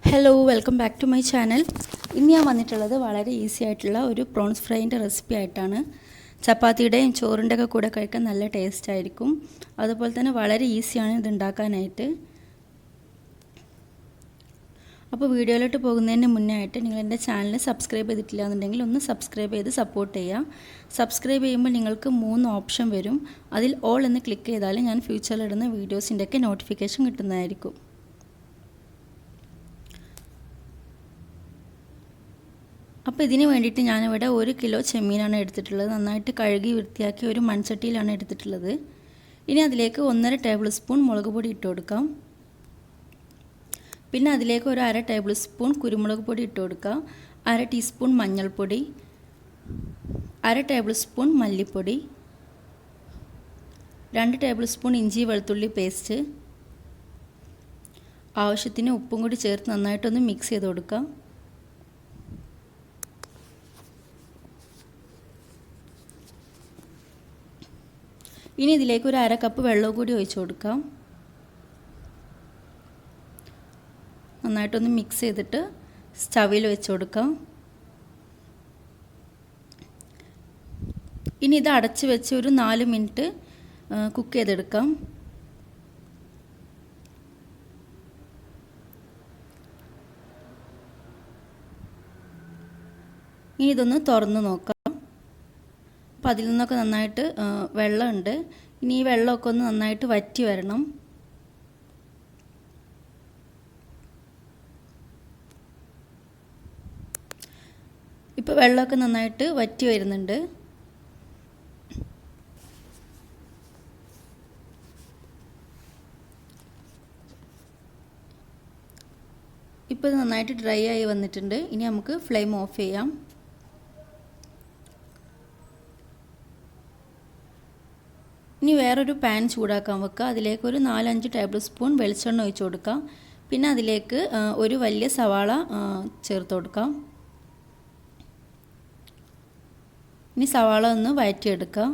Hello welcome back to my channel. ഇന്ന് ഞാൻ വന്നിട്ടുള്ളത് വളരെ ഈസി ആയിട്ടുള്ള ഒരു പ്രോൺസ് ഫ്രൈൻ്റെ റെസിപ്പി ആയിട്ടാണ്. ചപ്പാത്തിയുടെയും ചോറിൻ്റെ ഒക്കെ കൂടെ കഴിക്കാൻ നല്ല ടേസ്റ്റ് ആയിരിക്കും. അതുപോലെ തന്നെ വളരെ ഈസിയാണ് ഇത് ഉണ്ടാക്കാനായിട്ട്. അപ്പോൾ വീഡിയോയിലോട്ട് പോകുന്നതിന് മുന്നേ ആയിട്ട് നിങ്ങൾ എൻ്റെ ചാനൽ സബ്സ്ക്രൈബ് ചെയ്തിട്ടില്ല എന്നുണ്ടെങ്കിൽ ഒന്ന് സബ്സ്ക്രൈബ് ചെയ്ത് സപ്പോർട്ട് ചെയ്യുക. സബ്സ്ക്രൈബ് ചെയ്യുമ്പോൾ നിങ്ങൾക്ക് 3 ഓപ്ഷൻ വരും. അതിൽ ഓൾ എന്ന് ക്ലിക്ക് ചെയ്താൽ ഞാൻ ഫ്യൂച്ചറിൽ ഇടുന്ന വീഡിയോസിൻ്റെയൊക്കെ നോട്ടിഫിക്കേഷൻ കിട്ടുന്നതായിരിക്കും. അപ്പോൾ ഇതിന് വേണ്ടിയിട്ട് ഞാനിവിടെ 1 കിലോ ചെമ്മീനാണ് എടുത്തിട്ടുള്ളത്. നന്നായിട്ട് കഴുകി വൃത്തിയാക്കി ഒരു മൺചട്ടിയിലാണ് എടുത്തിട്ടുള്ളത്. ഇനി അതിലേക്ക് 1.5 ടേബിൾ സ്പൂൺ മുളക് പൊടി ഇട്ട് കൊടുക്കാം. പിന്നെ അതിലേക്ക് ഒരു 1/2 ടേബിൾ സ്പൂൺ കുരുമുളക് പൊടി ഇട്ട് കൊടുക്കാം. 1/2 ടീസ്പൂൺ മഞ്ഞൾപ്പൊടി, 1/2 ടേബിൾ സ്പൂൺ മല്ലിപ്പൊടി, 2 ടേബിൾ സ്പൂൺ ഇഞ്ചി വെളുത്തുള്ളി പേസ്റ്റ്, ആവശ്യത്തിന് ഉപ്പും കൂടി ചേർത്ത് നന്നായിട്ടൊന്ന് മിക്സ് ചെയ്ത് കൊടുക്കാം. ഇനി ഇതിലേക്ക് ഒരു 1/2 കപ്പ് വെള്ളം കൂടി ഒഴിച്ച് കൊടുക്കാം. നന്നായിട്ടൊന്ന് മിക്സ് ചെയ്തിട്ട് സ്റ്റവിൽ വെച്ച് കൊടുക്കാം. ഇനി ഇത് അടച്ച് വെച്ച് ഒരു 4 മിനിറ്റ് കുക്ക് ചെയ്തെടുക്കാം. ഇനി ഇതൊന്ന് തുറന്ന് നോക്കാം. അപ്പോൾ അതിൽ നിന്നൊക്കെ നന്നായിട്ട് വെള്ളമുണ്ട്. ഇനി ഈ വെള്ളമൊക്കെ ഒന്ന് നന്നായിട്ട് വറ്റി വരണം. ഇപ്പോൾ വെള്ളമൊക്കെ നന്നായിട്ട് വറ്റി വരുന്നുണ്ട്. ഇപ്പോൾ ഇത് നന്നായിട്ട് ഡ്രൈ ആയി വന്നിട്ടുണ്ട്. ഇനി നമുക്ക് ഫ്ലെയിം ഓഫ് ചെയ്യാം. ഇനി വേറൊരു പാൻ ചൂടാക്കാൻ വെക്കുക. അതിലേക്ക് ഒരു 4-5 ടേബിൾ സ്പൂൺ വെളിച്ചെണ്ണ ഒഴിച്ച് കൊടുക്കാം. പിന്നെ അതിലേക്ക് ഒരു വലിയ സവാള ചേർത്ത് കൊടുക്കാം. ഇനി സവാള ഒന്ന് വഴറ്റിയെടുക്കാം.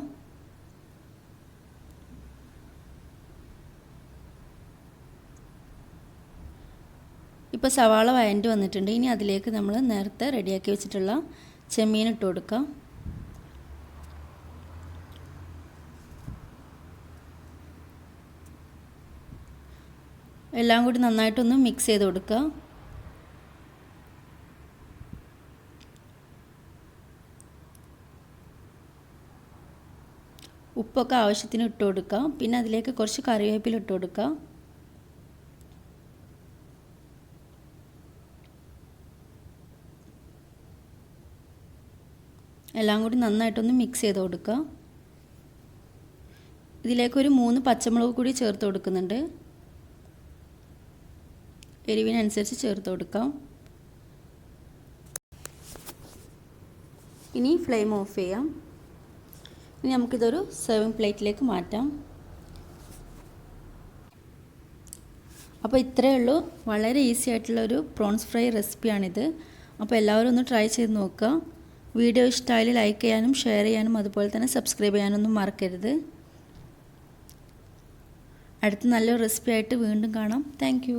ഇപ്പോൾ സവാള വഴറ്റി വന്നിട്ടുണ്ട്. ഇനി അതിലേക്ക് നമ്മൾ നേരത്തെ റെഡിയാക്കി വെച്ചിട്ടുള്ള ചെമ്മീൻ ഇട്ട് കൊടുക്കാം. എല്ലാം കൂടി നന്നായിട്ടൊന്ന് മിക്സ് ചെയ്ത് കൊടുക്കുക. ഉപ്പൊക്കെ ആവശ്യത്തിന് ഇട്ട് കൊടുക്കുക. പിന്നെ അതിലേക്ക് കുറച്ച് കറിവേപ്പില ഇട്ട് കൊടുക്കുക. എല്ലാം കൂടി നന്നായിട്ടൊന്ന് മിക്സ് ചെയ്ത് കൊടുക്കുക. ഇതിലേക്കൊരു 3 പച്ചമുളക് കൂടി ചേർത്ത് കൊടുക്കുന്നുണ്ട്. എരിവിനനുസരിച്ച് ചേർത്ത് കൊടുക്കാം. ഇനി ഫ്ലെയിം ഓഫ് ചെയ്യാം. ഇനി നമുക്കിതൊരു സെർവിങ് പ്ലേറ്റിലേക്ക് മാറ്റാം. അപ്പോൾ ഇത്രയേ ഉള്ളൂ. വളരെ ഈസി ആയിട്ടുള്ളൊരു പ്രോൺസ് ഫ്രൈ റെസിപ്പിയാണിത്. അപ്പോൾ എല്ലാവരും ഒന്ന് ട്രൈ ചെയ്ത് നോക്കുക. വീഡിയോ ഇഷ്ടമായാൽ ലൈക്ക് ചെയ്യാനും ഷെയർ ചെയ്യാനും അതുപോലെ തന്നെ സബ്സ്ക്രൈബ് ചെയ്യാനൊന്നും മറക്കരുത്. അടുത്ത നല്ലൊരു റെസിപ്പി ആയിട്ട് വീണ്ടും കാണാം. താങ്ക്